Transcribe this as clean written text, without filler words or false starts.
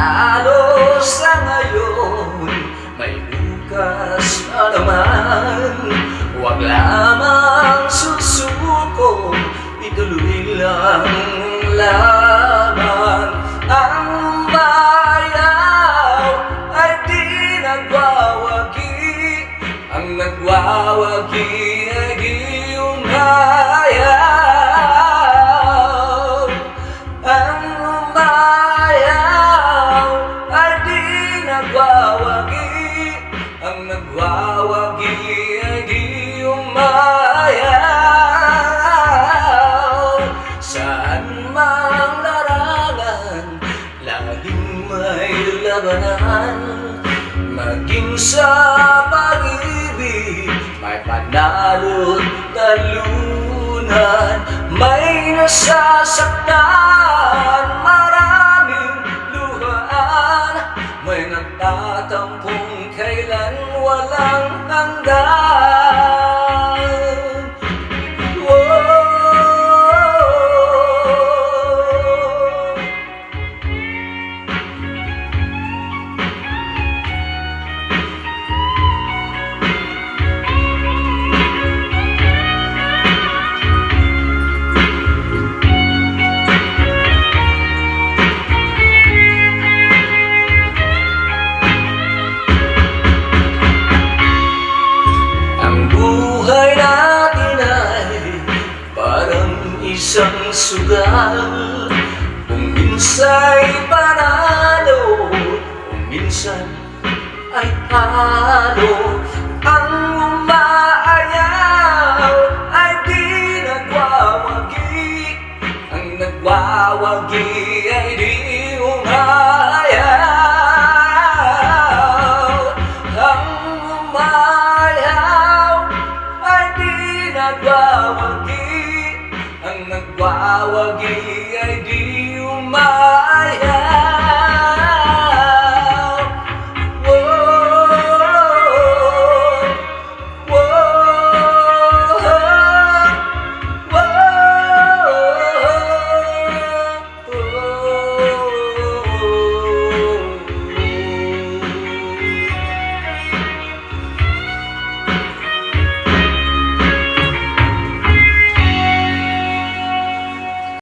Talo sa ngayon, may bukas na naman. Huwag lamang susuko, ituloy lang laban. Ang bayaw ay di nagwawagi, ang nagwawagi ay di umayaw. Ang umayaw ay di nagwawagi, ang nagwawagi ay di umayaw. Saan mang larangan, laging may labanan. Maging sa pag-ibig, may panalo't talunan. May nasasaktan, maraming luhaan. May nagtatampong kailan walang hanggan.